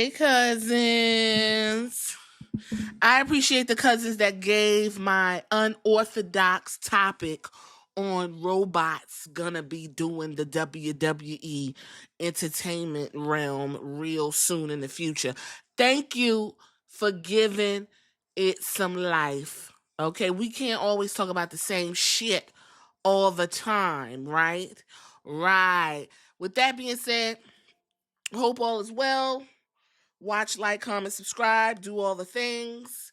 Hey, cousins. I appreciate the cousins that gave my unorthodox topic on robots gonna be doing the WWE entertainment realm real soon in the future. Thank you for giving it some life. Okay, we can't always talk about the same shit all the time, right? Right. With that being said, hope all is well. Watch, like, comment, subscribe, do all the things.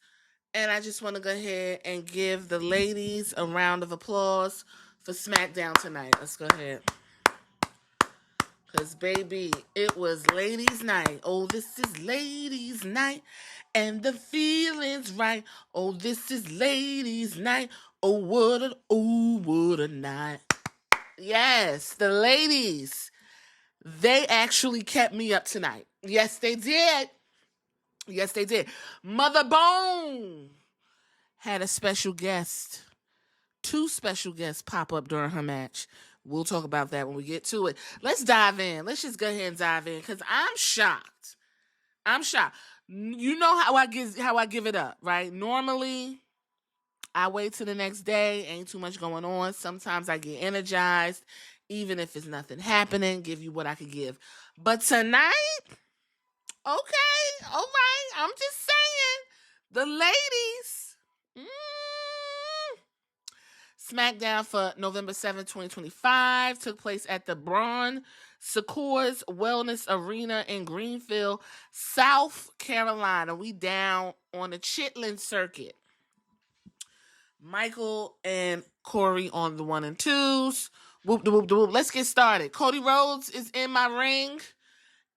And I just want to go ahead and give the ladies a round of applause for SmackDown tonight. Let's go ahead. Because, baby, it was ladies' night. Oh, this is ladies' night. And the feeling's right. Oh, this is ladies' night. Oh, what a night. Yes, the ladies. They actually kept me up tonight. Yes, they did. Yes, they did. Mother Bone had a special guest. 2 special guests pop up during her match. We'll talk about that when we get to it. Let's dive in. Let's just go ahead and dive in because I'm shocked. I'm shocked. You know how I give it up, right? Normally, I wait till the next day. Ain't too much going on. Sometimes I get energized, even if it's nothing happening. Give you what I could give. But tonight, okay, all right. I'm just saying, the ladies. SmackDown for November 7th, 2025 took place at the Braun Secours Wellness Arena in Greenfield, South Carolina. We down on the Chitlin circuit. Michael and Corey on the 1 and 2s. Whoop, whoop, whoop. Let's get started. Cody Rhodes is in my ring,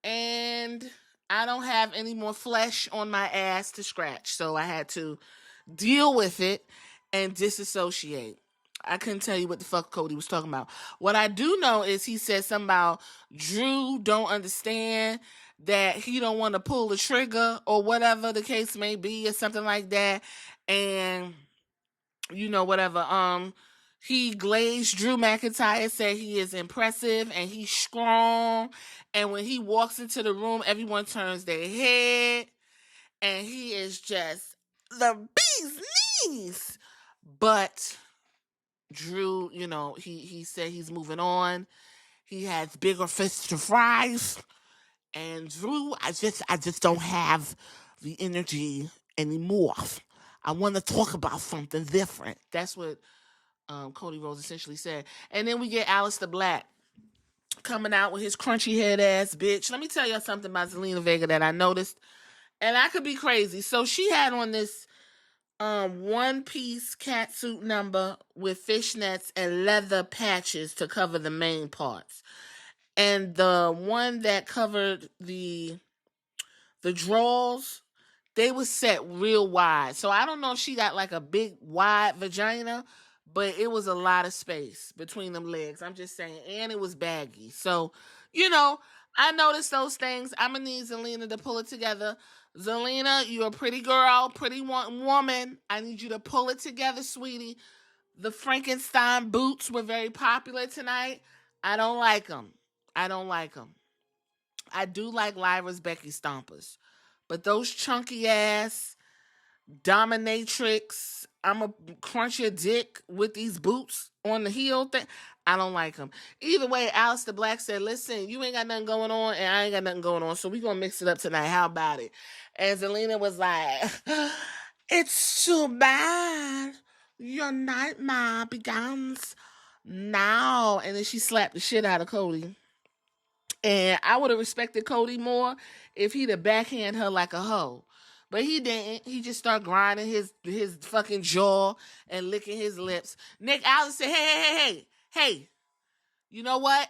and I don't have any more flesh on my ass to scratch, so I had to deal with it and disassociate. I couldn't tell you what the fuck Cody was talking about. What I do know is he said something about Drew don't understand that he don't want to pull the trigger or whatever the case may be or something like that. And, you know, whatever. He glazed Drew McIntyre, said he is impressive and he's strong. And when he walks into the room, everyone turns their head. And he is just the bee's knees. But Drew, you know, he said he's moving on. He has bigger fish to fry. And Drew, I just don't have the energy anymore. I want to talk about something different. That's what Cody Rhodes essentially said. And then we get Aleister Black coming out with his crunchy head ass bitch. Let me tell you something about Zelina Vega that I noticed. And I could be crazy. So she had on this one-piece catsuit number with fishnets and leather patches to cover the main parts. And the one that covered the drawers, they were set real wide. So I don't know if she got like a big, wide vagina, but it was a lot of space between them legs. I'm just saying. And it was baggy. So, you know, I noticed those things. I'm going to need Zelina to pull it together. Zelina, you're a pretty girl, pretty woman. I need you to pull it together, sweetie. The Frankenstein boots were very popular tonight. I don't like them. I do like Lyra's Becky Stompers. But those chunky ass dominatrix, I'm a crunch your dick with these boots on the heel thing. I don't like them. Either way, Aleister Black said, listen, you ain't got nothing going on and I ain't got nothing going on. So we going to mix it up tonight. How about it? And Zelina was like, it's too bad. Your nightmare begins now. And then she slapped the shit out of Cody. And I would have respected Cody more if he'd have backhanded her like a hoe. But he didn't. He just started grinding his fucking jaw and licking his lips. Nick Aldis said, hey, you know what?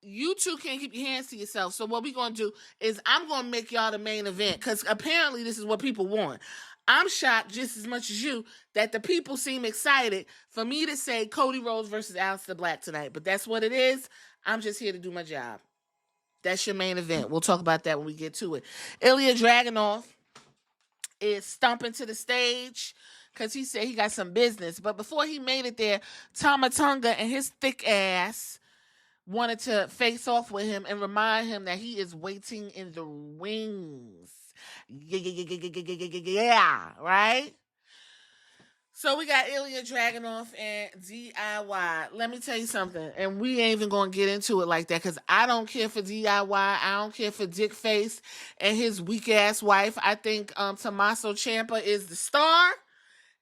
You two can't keep your hands to yourself. So what we're going to do is I'm going to make y'all the main event because apparently this is what people want. I'm shocked just as much as you that the people seem excited for me to say Cody Rhodes versus Aleister Black tonight. But that's what it is. I'm just here to do my job. That's your main event. We'll talk about that when we get to it. Ilya Dragunov is stomping to the stage because he said he got some business. But before he made it there, Tama Tonga and his thick ass wanted to face off with him and remind him that he is waiting in the wings. Yeah, right? So we got Ilya Dragunov and DIY. Let me tell you something, and we ain't even gonna get into it like that because I don't care for DIY. I don't care for Dick Face and his weak ass wife. I think Tommaso Ciampa is the star,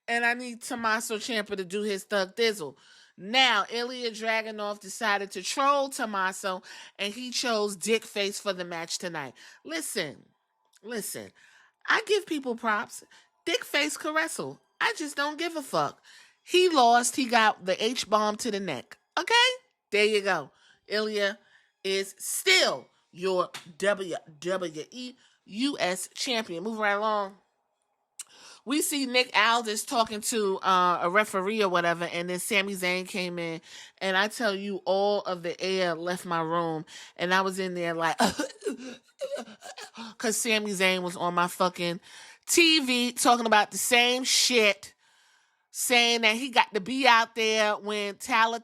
and I need Tommaso Ciampa to do his thug thizzle. Now, Ilya Dragunov decided to troll Tommaso, and he chose Dick Face for the match tonight. Listen. I give people props. Dick Face could wrestle. I just don't give a fuck. He lost. He got the H-bomb to the neck. Okay? There you go. Ilya is still your WWE US champion. Move right along. We see Nick Aldis talking to a referee or whatever, and then Sami Zayn came in, and I tell you, all of the air left my room, and I was in there like, because Sami Zayn was on my fucking TV talking about the same shit, saying that he got to be out there when Tala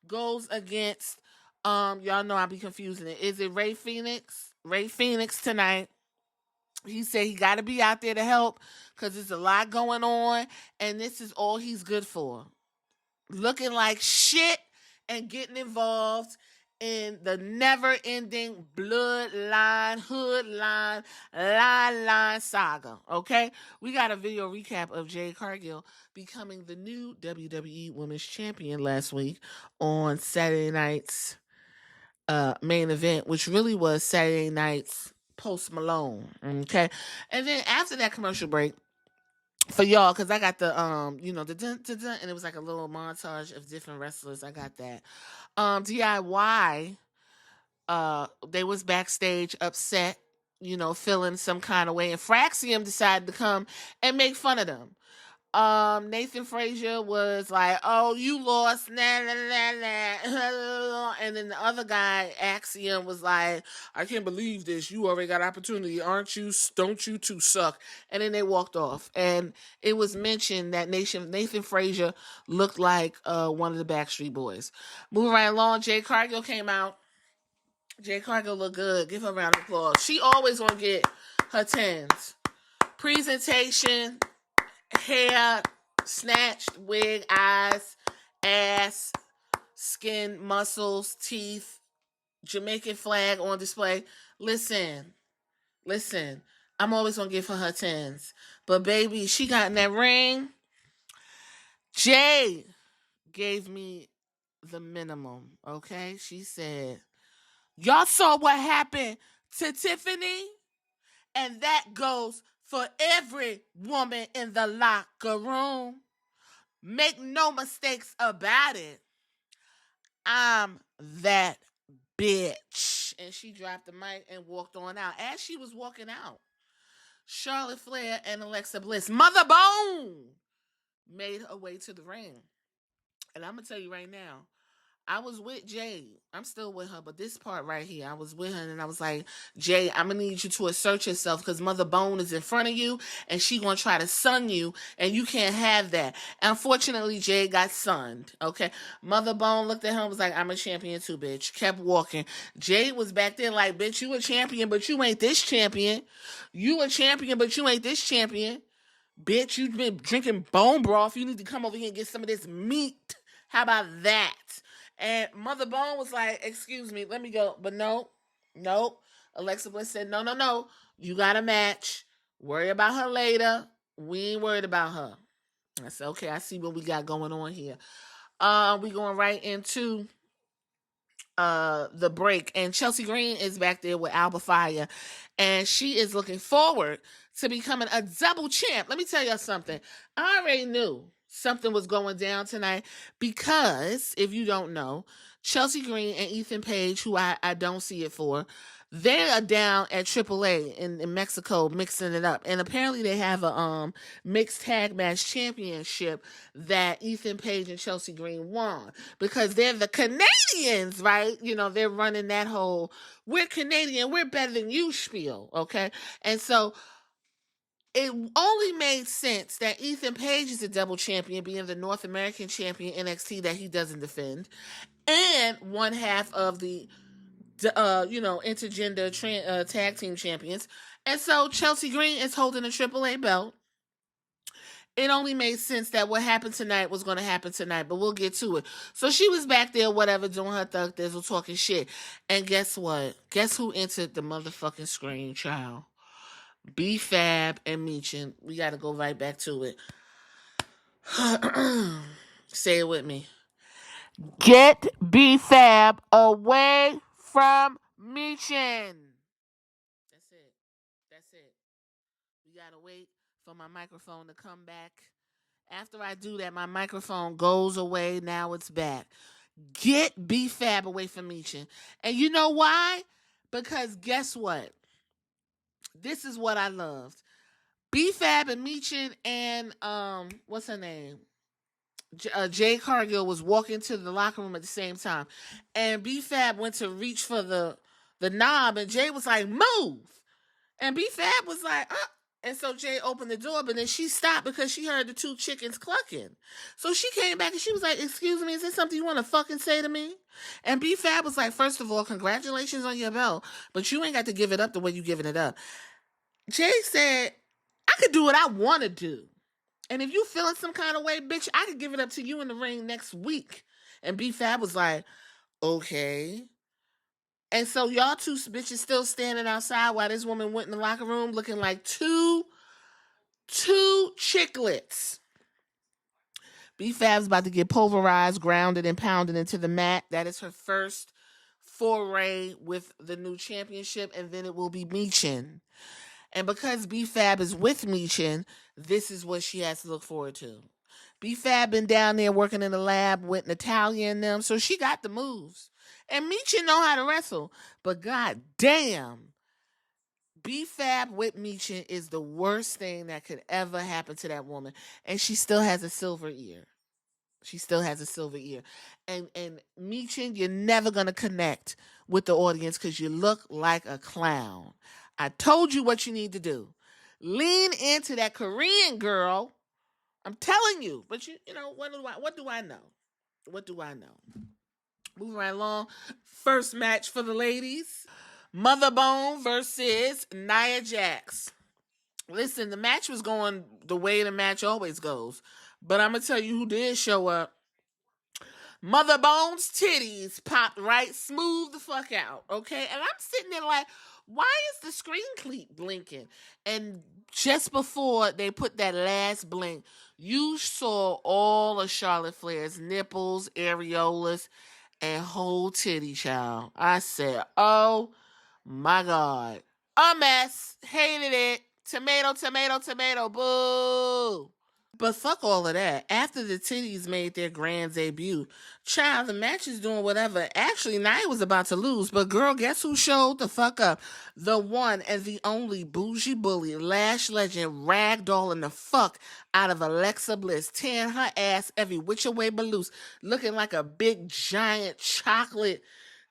goes against, y'all know I be confusing it. Is it Ray Phoenix? Ray Phoenix tonight. He said he got to be out there to help because there's a lot going on, and this is all he's good for. Looking like shit and getting involved in the never-ending bloodline, hoodline, line saga, okay? We got a video recap of Jade Cargill becoming the new WWE Women's Champion last week on Saturday night's main event, which really was Saturday night's Post Malone, okay? And then after that commercial break, for y'all, because I got the the dun, dun, dun, and it was like a little montage of different wrestlers. I got that. DIY, they was backstage upset, feeling some kind of way, and Fraxium decided to come and make fun of them. Nathan Frazier was like, "Oh, you lost, nah, nah, nah, nah." And then the other guy, Axiom, was like, "I can't believe this. You already got opportunity, aren't you? Don't you two suck?" And then they walked off. And it was mentioned that Nathan Frazier looked like one of the Backstreet Boys. Moving right along, Jade Cargill came out. Jade Cargill looked good. Give her a round of applause. She always gonna get her tens. Presentation, hair, snatched, wig, eyes, ass, skin, muscles, teeth, Jamaican flag on display. Listen, I'm always gonna give her tens. But baby, she got in that ring. Jay gave me the minimum, okay? She said, "Y'all saw what happened to Tiffany? And that goes for every woman in the locker room. Make no mistakes about it. I'm that bitch." And she dropped the mic and walked on out. As she was walking out, Charlotte Flair and Alexa Bliss, Mother Bone, made her way to the ring. And I'm going to tell you right now, I was with Jay. I'm still with her, but this part right here, I was with her and I was like, "Jay, I'm going to need you to assert yourself because Mother Bone is in front of you and she going to try to sun you and you can't have that." Unfortunately, Jay got sunned, okay? Mother Bone looked at her and was like, "I'm a champion too, bitch." Kept walking. Jay was back there like, "Bitch, you a champion, but you ain't this champion. You a champion, but you ain't this champion. Bitch, you've been drinking bone broth. You need to come over here and get some of this meat. How about that?" And Mother Bone was like, "Excuse me, let me go." But nope. Alexa Bliss said, No. You got a match. Worry about her later. We ain't worried about her." I said, "Okay, I see what we got going on here." We going right into the break, and Chelsea Green is back there with Alba Fire, and she is looking forward to becoming a double champ. Let me tell you something. I already knew something was going down tonight because, if you don't know, Chelsea Green and Ethan Page, who I don't see it for, they are down at AAA in Mexico mixing it up. And apparently they have a mixed tag match championship that Ethan Page and Chelsea Green won because they're the Canadians, right? They're running that whole, "We're Canadian, we're better than you" spiel, okay? And so it only made sense that Ethan Page is a double champion, being the North American champion NXT that he doesn't defend, and one half of the intergender tag team champions. And so Chelsea Green is holding a AAA belt. It only made sense that what happened tonight was going to happen tonight, but we'll get to it. So she was back there, whatever, doing her thug thizzle, talking shit. And guess what? Guess who entered the motherfucking screen, child? B-Fab and Meechin. We got to go right back to it. Say it with me. Get B-Fab away from Meechin. That's it. That's it. We got to wait for my microphone to come back. After I do that, my microphone goes away. Now it's back. Get B-Fab away from Meechin. And you know why? Because guess what? This is what I loved. B-Fab and Meechin and what's her name? Jay Cargill was walking to the locker room at the same time. And B-Fab went to reach for the knob, and Jay was like, move. And B-Fab was like, And so Jay opened the door, but then she stopped because she heard the two chickens clucking. So she came back and she was like, excuse me, is there something you want to fucking say to me? And B-Fab was like, first of all, congratulations on your belt, but you ain't got to give it up the way you giving it up. Jay said, I could do what I want to do. And if you feeling some kind of way, bitch, I could give it up to you in the ring next week. And B-Fab was like, okay. And so y'all two bitches still standing outside while this woman went in the locker room looking like two chicklets. B-Fab's about to get pulverized, grounded, and pounded into the mat. That is her first foray with the new championship, and then it will be Meechin. And because B-Fab is with Meechin, this is what she has to look forward to. B-Fab been down there working in the lab with Natalia and them, so she got the moves. And Meechin know how to wrestle. But god damn, B-Fab with Meechin is the worst thing that could ever happen to that woman. And she still has a silver ear. And Meechin, you're never going to connect with the audience because you look like a clown. I told you what you need to do. Lean into that Korean girl. I'm telling you. But you know, what do I know? What do I know? Moving right along. First match for the ladies. Motherbone versus Nia Jax. Listen, the match was going the way the match always goes. But I'm going to tell you who did show up. Motherbone's titties popped right smooth the fuck out, okay? And I'm sitting there like, why is the screen cleat blinking? And just before they put that last blink, you saw all of Charlotte Flair's nipples, areolas, and whole titty, child. I said, oh my God. A mess. Hated it. Tomato, tomato, tomato. Boo. But fuck all of that. After the titties made their grand debut, child, the match is doing whatever. Actually, Nia was about to lose, but girl, guess who showed the fuck up? The one and the only bougie bully, Lash Legend, ragdolling the fuck out of Alexa Bliss, tearing her ass every which way but loose, looking like a big, giant, chocolate,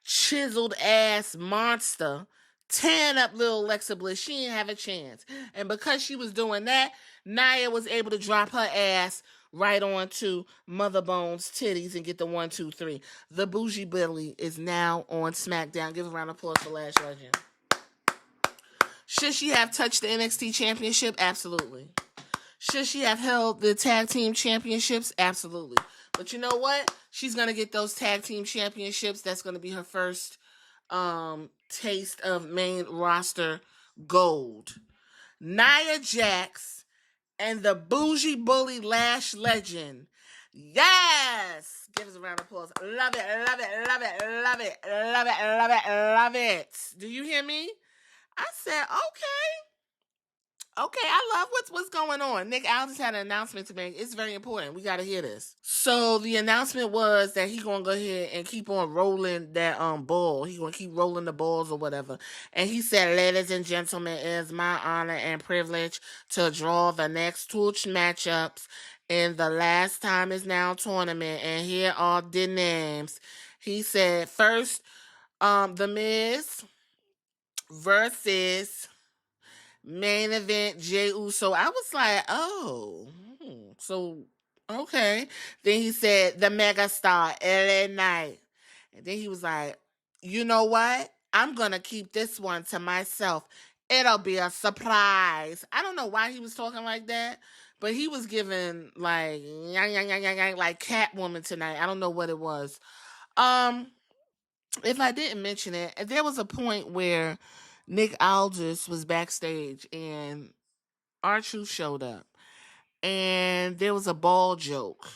chiseled ass monster. Tearing up little Alexa Bliss. She didn't have a chance. And because she was doing that, Nia was able to drop her ass right onto Motherbone's titties and get the 1, 2, 3. The bougie Billy is now on SmackDown. Give a round of applause for Lash Legend. Should she have touched the NXT Championship? Absolutely. Should she have held the Tag Team Championships? Absolutely. But you know what? She's going to get those Tag Team Championships. That's going to be her first taste of main roster gold. Nia Jax and the bougie bully Lash Legend. Yes! Give us a round of applause. Love it, love it, love it, love it, love it, love it, love it. Do you hear me? I said, okay, I love what's going on. Nick Aldis had an announcement to make. It's very important. We got to hear this. So the announcement was that he's going to go ahead and keep on rolling that ball. He's going to keep rolling the balls or whatever. And he said, ladies and gentlemen, it is my honor and privilege to draw the next two matchups in the Last Time Is Now tournament. And here are the names. He said, first, The Miz versus main event Jey Uso. I was like, oh, so okay. Then he said the megastar LA Knight, and then he was like, you know what? I'm going to keep this one to myself. It'll be a surprise. I don't know why he was talking like that, but he was giving like like Catwoman tonight. I don't know what it was. If I didn't mention it, there was a point where Nick Aldis was backstage and R-Truth showed up, and there was a ball joke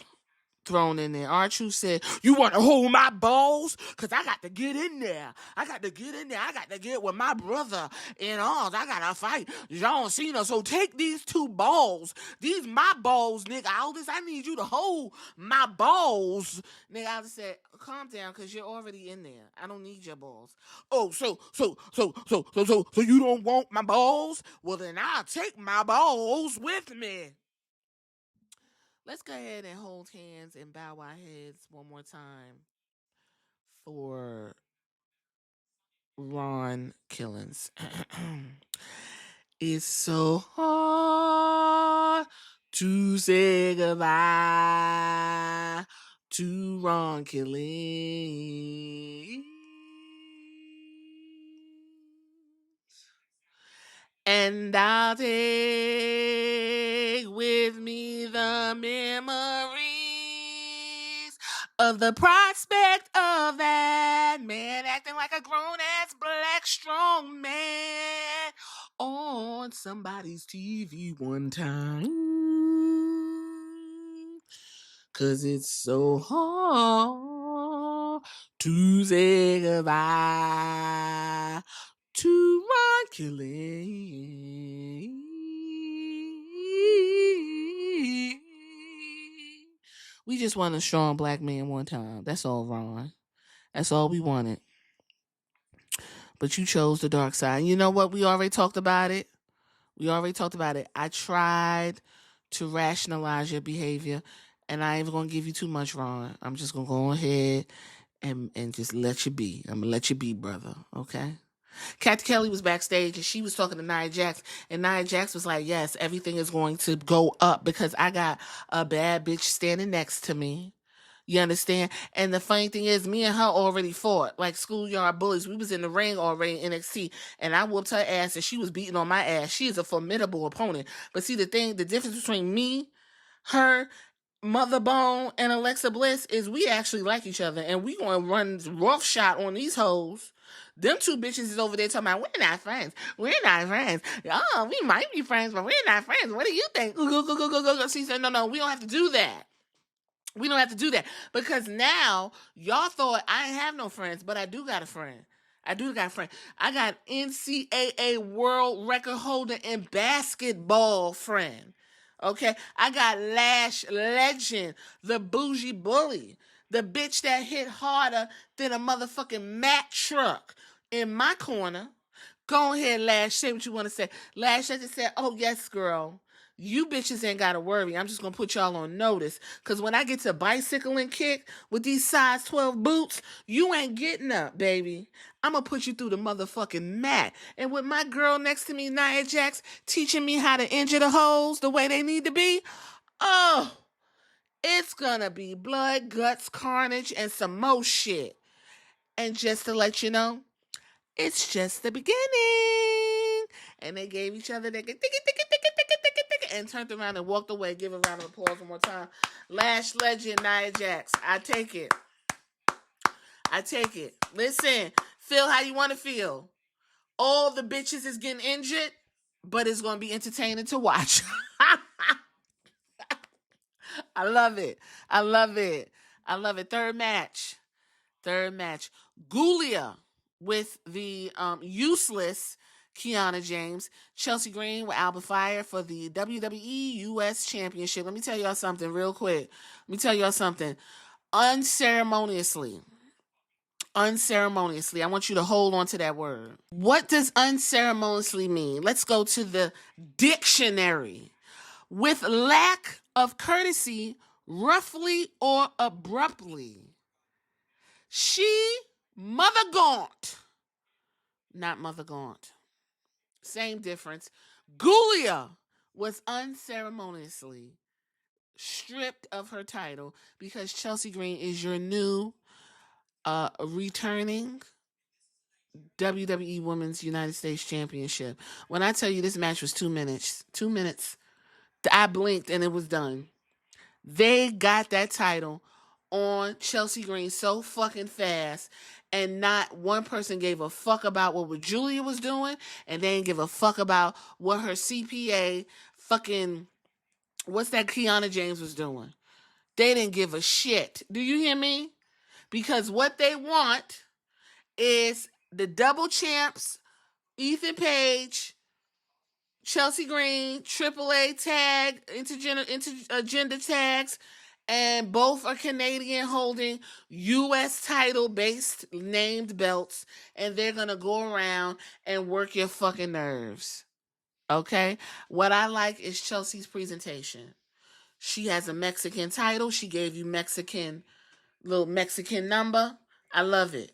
thrown in there. R-Truth said, "You want to hold my balls? Because I got to get in there. I got to get with my brother in arms. I got to fight John Cena. So take these two balls. These my balls, Nick Aldis. I need you to hold my balls." Nick Aldis said, "Calm down, because you're already in there. I don't need your balls." "Oh, so you don't want my balls? Well, then I'll take my balls with me." Let's go ahead and hold hands and bow our heads one more time for Ron Killings. It's so hard to say goodbye to Ron Killings. And I'll take with me the memories of the prospect of that man acting like a grown-ass black strong man on somebody's TV one time. 'Cause it's so hard to say goodbye to Ron Killing. We just want a strong black man one time. That's all, Ron. That's all we wanted. But you chose the dark side. You know what? We already talked about it. I tried to rationalize your behavior, and I ain't even going to give you too much, Ron. I'm just going to go ahead and just let you be. I'm going to let you be, brother. Okay? Kathy Kelly was backstage and she was talking to Nia Jax, and Nia Jax was like, "Yes, everything is going to go up because I got a bad bitch standing next to me." You understand? And the funny thing is, me and her already fought like schoolyard bullies. We was in the ring already in NXT, and I whooped her ass, and she was beating on my ass. She is a formidable opponent. But see, the difference between me, her, Mother Bone, and Alexa Bliss is we actually like each other, and we gonna run rough shot on these hoes. Them two bitches is over there talking about, "We're not friends. We're not friends. Oh, we might be friends, but we're not friends. What do you think?" She said, "No, we don't have to do that. We don't have to do that because now y'all thought I didn't have no friends, but I do got a friend. I got NCAA world record holder in basketball friend. Okay, I got Lash Legend, the bougie bully, the bitch that hit harder than a motherfucking Mack truck in my corner. Go ahead, Lash. Say what you want to say. Lash Legend said, "Oh yes, girl. You bitches ain't gotta worry. I'm just gonna put y'all on notice. Cause when I get to bicycling kick with these size 12 boots, you ain't getting up, baby. I'm gonna put you through the motherfucking mat." And with my girl next to me, Nia Jax, teaching me how to injure the hoes the way they need to be, oh, it's gonna be blood, guts, carnage, and some more shit. And just to let you know, it's just the beginning. And they gave each other the and turned around and walked away. Give a round of applause one more time. Lash Legend, Nia Jax. I take it. Listen, feel how you want to feel. All the bitches is getting injured, but it's going to be entertaining to watch. I love it. Third match. Gulia with the useless Kiana James. Chelsea Green with Albert Fire for the WWE US Championship. Let me tell y'all something real quick. Unceremoniously. I want you to hold on to that word. What does unceremoniously mean? Let's go to the dictionary. With lack of courtesy, roughly or abruptly. She, Mother Gaunt. Not Mother Gaunt. Same difference. Gulia was unceremoniously stripped of her title because Chelsea Green is your new returning WWE Women's United States Championship. When I tell you this match was 2 minutes, 2 minutes, I blinked and it was done. They got that title on Chelsea Green so fucking fast, and not one person gave a fuck about what Julia was doing, and they didn't give a fuck about what her CPA fucking, what's that Kiana James was doing. They didn't give a shit. Do you hear me? Because what they want is the double champs, Ethan Page, Chelsea Green, AAA tag, intergender tags, and both are Canadian holding U.S. title-based named belts, and they're going to go around and work your fucking nerves. Okay? What I like is Chelsea's presentation. She has a Mexican title. She gave you little Mexican number. I love it.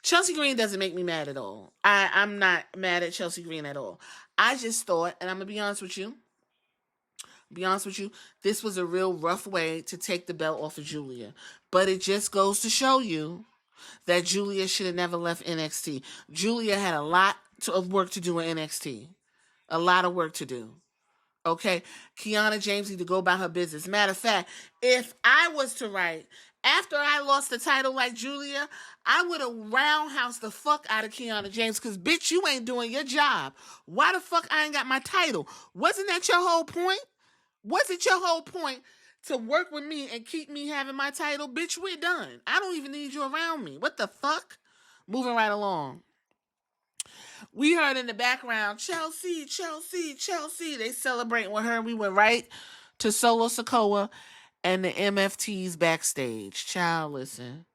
Chelsea Green doesn't make me mad at all. I'm not mad at Chelsea Green at all. I just thought, and I'm going to be honest with you, this was a real rough way to take the belt off of Julia. But it just goes to show you that Julia should have never left NXT. Julia had a lot of work to do in NXT. A lot of work to do. Okay? Kiana James need to go about her business. Matter of fact, if I was to write, after I lost the title like Julia, I would have roundhoused the fuck out of Kiana James, because bitch, you ain't doing your job. Why the fuck I ain't got my title? Wasn't that your whole point? Was it your whole point to work with me and keep me having my title? Bitch, we're done. I don't even need you around me. What the fuck? Moving right along. We heard in the background, Chelsea, Chelsea, Chelsea. They celebrating with her. We went right to Solo Sikoa and the MFTs backstage. Child, listen.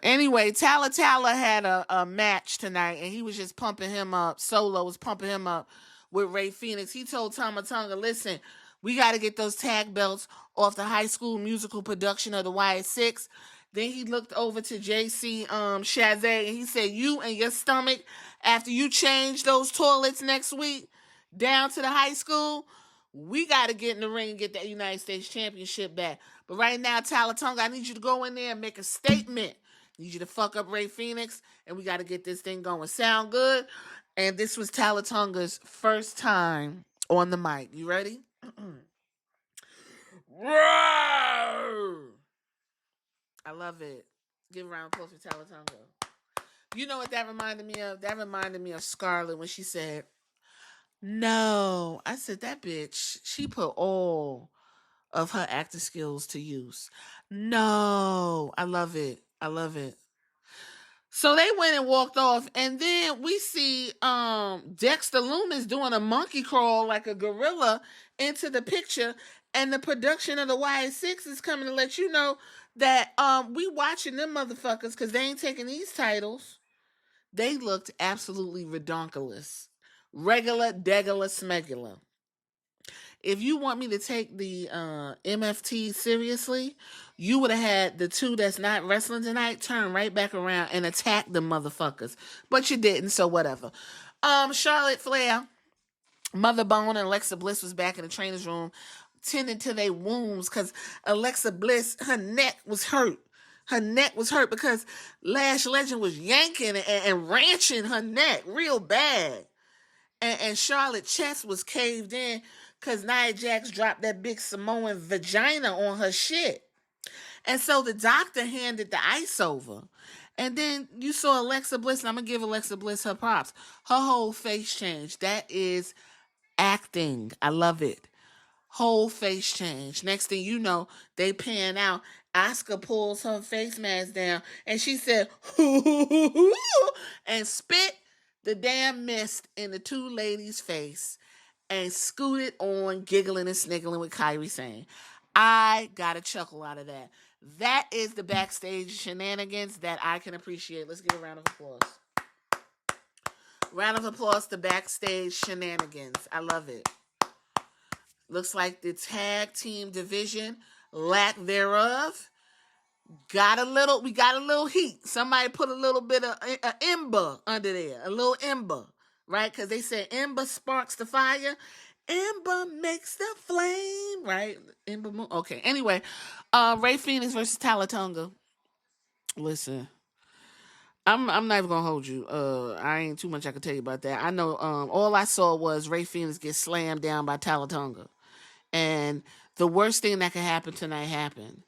Anyway, Tala had a match tonight, and he was just pumping him up. Solo was pumping him up with Ray Phoenix. He told Tama Tonga, listen, we got to get those tag belts off the High School Musical production of the YS6. Then he looked over to JC Chazé, and he said, you and your stomach, after you change those toilets next week down to the high school, we got to get in the ring and get that United States Championship back. But right now, Talatonga, I need you to go in there and make a statement. I need you to fuck up Ray Phoenix, and we got to get this thing going. Sound good? And this was Talatonga's first time on the mic. You ready? I love it. Give a round of applause for Talatonga. You know what that reminded me of? That reminded me of Scarlett when she said, no. I said, that bitch, she put all of her acting skills to use. No. I love it. I love it. So they went and walked off, and then we see Dexter Lumis doing a monkey crawl like a gorilla into the picture, and the production of the YS6 is coming to let you know that we watching them motherfuckers, because they ain't taking these titles. They looked absolutely redonkulous. Regular, degular, smegular. If you want me to take the MFT seriously, you would have had the two that's not wrestling tonight turn right back around and attack the motherfuckers. But you didn't, so whatever. Charlotte Flair, Mother Bone, and Alexa Bliss was back in the trainer's room tending to their wounds, because Alexa Bliss, her neck was hurt. Her neck was hurt because Lash Legend was yanking and ranching her neck real bad. And Charlotte's chest was caved in because Nia Jax dropped that big Samoan vagina on her shit. And so the doctor handed the ice over. And then you saw Alexa Bliss, and I'm going to give Alexa Bliss her props. Her whole face changed. That is acting. I love it. Whole face change. Next thing you know, they pan out. Asuka pulls her face mask down, and she said, and spit the damn mist in the two ladies' face and scooted on, giggling and sniggling with Kairi Sane. I got a chuckle out of that. That is the backstage shenanigans that I can appreciate. Let's give a round of applause. Round of applause to backstage shenanigans. I love it. Looks like the tag team division, lack thereof, we got a little heat. Somebody put a little bit of ember under there, a little ember, right? Because they said ember sparks the fire. Ember makes the flame, right? Ember moon. Okay, anyway, Ray Phoenix versus Talatonga. Listen, I'm not even gonna hold you. I ain't too much I can tell you about that. I know all I saw was Ray Phoenix get slammed down by Talatonga. And the worst thing that could happen tonight happened.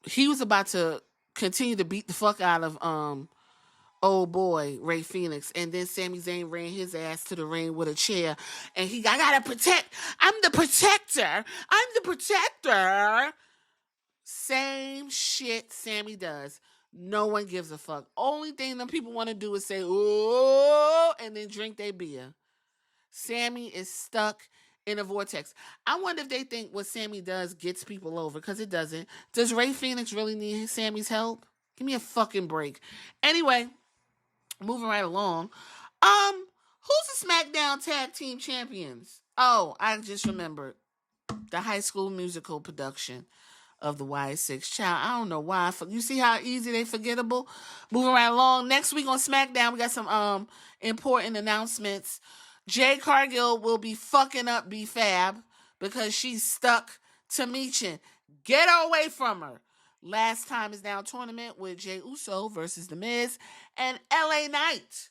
He was about to continue to beat the fuck out of old boy Ray Phoenix, and then Sami Zayn ran his ass to the ring with a chair, and I gotta protect. I'm the protector. I'm the protector. Same shit Sammy does. No one gives a fuck. Only thing them people want to do is say, "Oh," and then drink their beer. Sammy is stuck in a vortex. I wonder if they think what Sammy does gets people over, because it doesn't. Does Ray Phoenix really need Sammy's help? Give me a fucking break. Anyway, moving right along. Who's the SmackDown Tag Team Champions? Oh, I just remembered. The High School Musical production of the Y6 Child. I don't know why. You see how easy they forgettable? Moving right along. Next week on SmackDown, we got some important announcements. Jade Cargill will be fucking up B-Fab because she's stuck to Michin. Get her away from her. Last Time Is Now tournament with Jey Uso versus The Miz, and LA Knight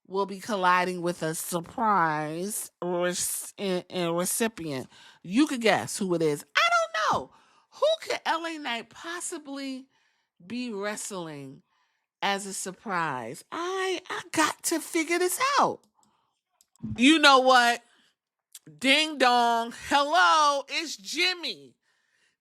will be colliding with a surprise recipient. You could guess who it is. I don't know. Who could LA Knight possibly be wrestling as a surprise? I got to figure this out. You know what? Ding dong. Hello, it's Jimmy.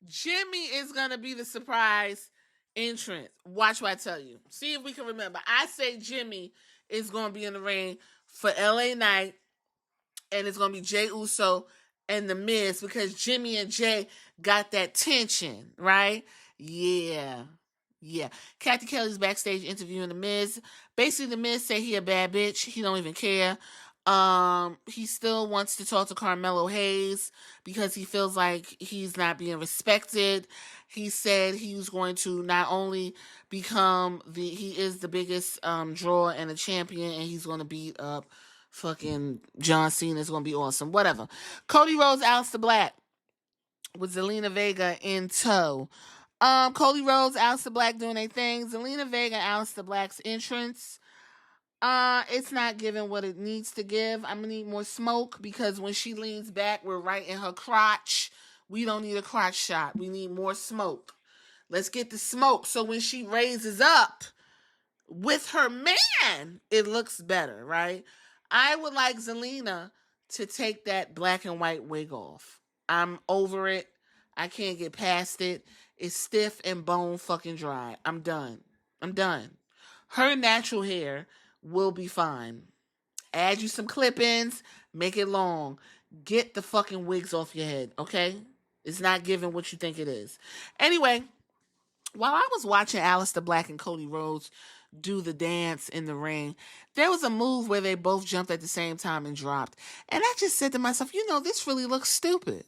Jimmy is going to be the surprise entrant. Watch what I tell you. See if we can remember. I say Jimmy is going to be in the ring for LA Knight, and it's going to be Jey Uso and The Miz, because Jimmy and Jay got that tension, right? Yeah. Kathy Kelly's backstage interviewing The Miz. Basically, The Miz say he a bad bitch. He don't even care. He still wants to talk to Carmelo Hayes because he feels like he's not being respected. He said he was going to not only become he is the biggest draw and a champion, and he's going to beat up fucking John Cena. Is going to be awesome. Whatever. Cody Rhodes, Aleister Black with Zelina Vega in tow. Cody Rhodes, Aleister Black doing their thing. Zelina Vega, Aleister Black's entrance. It's not giving what it needs to give. I'm gonna need more smoke, because when she leans back, we're right in her crotch. We don't need a crotch shot. We need more smoke. Let's get the smoke, so when she raises up with her man, it looks better, right? I would like Zelina to take that black and white wig off. I'm over it. I can't get past it. It's stiff and bone fucking dry. I'm done. Her natural hair will be fine. Add you some clip-ins, make it long. Get the fucking wigs off your head, okay? It's not giving what you think it is. Anyway, while I was watching Aleister Black and Cody Rhodes do the dance in the ring, there was a move where they both jumped at the same time and dropped. And I just said to myself, this really looks stupid.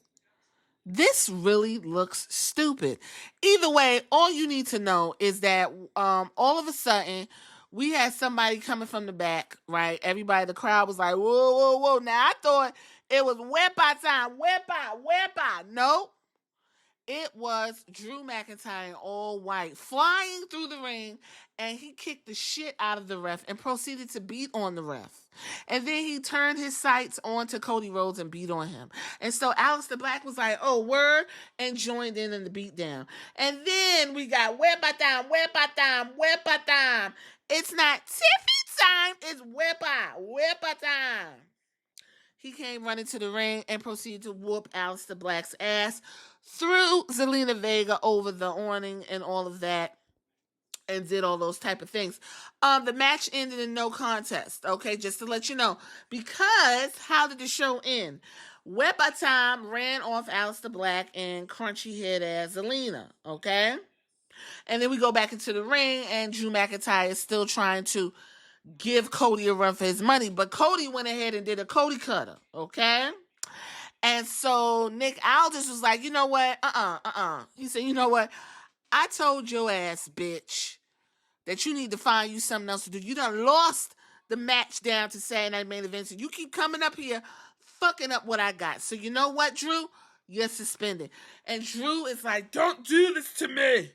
Either way, all you need to know is that all of a sudden, we had somebody coming from the back, right? Everybody, the crowd was like, whoa. Now, I thought it was Wepa time. Wepa. Nope. It was Drew McIntyre in all white, flying through the ring, and he kicked the shit out of the ref and proceeded to beat on the ref. And then he turned his sights onto Cody Rhodes and beat on him. And so Aleister Black was like, oh, word, and joined in the beatdown. And then we got Wepa time. It's not Tiffy time, it's Wepa time. He came running to the ring and proceeded to whoop Aleister Black's ass, threw Zelina Vega over the awning and all of that, and did all those type of things. The match ended in no contest, okay, just to let you know. Because, how did the show end? Wepa Time ran off Aleister Black and crunchy head ass Zelina, okay? And then we go back into the ring, and Drew McIntyre is still trying to give Cody a run for his money, but Cody went ahead and did a Cody cutter, okay? And so Nick Aldis was like, you know what? He said, you know what? I told your ass, bitch, that you need to find you something else to do. You done lost the match down to Saturday Night Main Event, and you keep coming up here fucking up what I got. So you know what, Drew? You're suspended. And Drew is like, don't do this to me.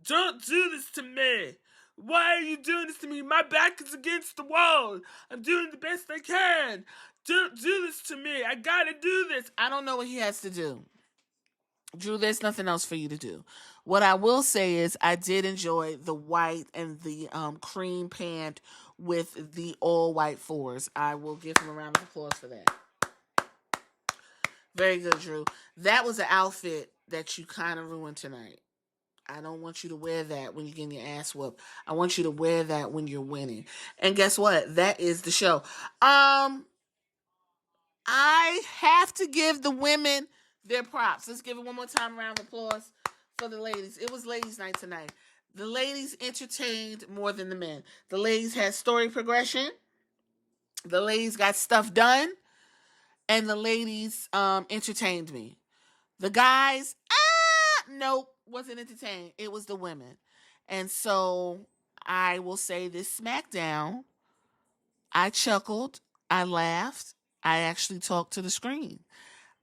Don't do this to me. Why are you doing this to me? My back is against the wall. I'm doing the best I can. Don't do this to me. I gotta do this. I don't know what he has to do. Drew, there's nothing else for you to do. What I will say is I did enjoy the white and the cream pant with the all white fours. I will give him a round of applause for that. Very good, Drew. That was an outfit that you kind of ruined tonight. I don't want you to wear that when you're getting your ass whooped. I want you to wear that when you're winning. And guess what? That is the show. I have to give the women their props. Let's give it one more time. Round of applause for the ladies. It was ladies' night tonight. The ladies entertained more than the men. The ladies had story progression. The ladies got stuff done. And the ladies entertained me. The guys, nope, wasn't entertained. It was the women. And so I will say this SmackDown, I chuckled, I laughed, I actually talked to the screen.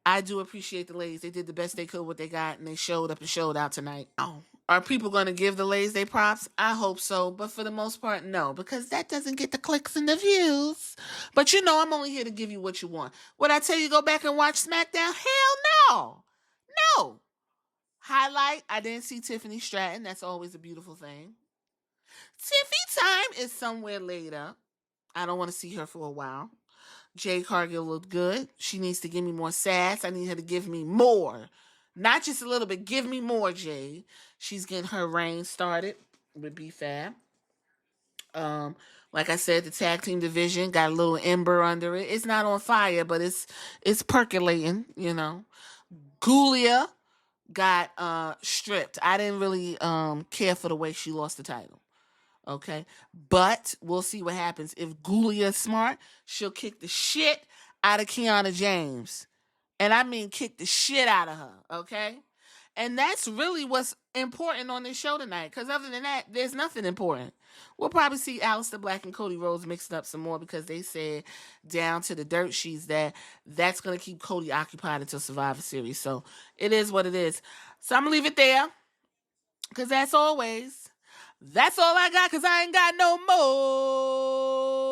I do appreciate the ladies. They did the best they could with what they got, and they showed up and showed out tonight. Oh, are people going to give the ladies their props? I hope so, but for the most part, no, because that doesn't get the clicks and the views. But you know, I'm only here to give you what you want. Would I tell you go back and watch SmackDown? Hell no. No. Highlight, I didn't see Tiffany Stratton. That's always a beautiful thing. Tiffy time is somewhere later. I don't want to see her for a while. Jade Cargill looked good. She needs to give me more sass. I need her to give me more. Not just a little bit. Give me more, Jade. She's getting her reign started with B-Fab. Like I said, the tag team division got a little ember under it. It's not on fire, but it's percolating, you know. Gulia got stripped. I didn't really care for the way she lost the title. Okay, but we'll see what happens. If Gulia is smart, she'll kick the shit out of Kiana James. And I mean kick the shit out of her, okay? And that's really what's important on this show tonight, because other than that, there's nothing important. We'll probably see Aleister Black and Cody Rhodes mixed up some more, because they said down to the dirt sheets that that's going to keep Cody occupied until Survivor Series. So it is what it is. So I'm going to leave it there, because as always, that's all I got, because I ain't got no more.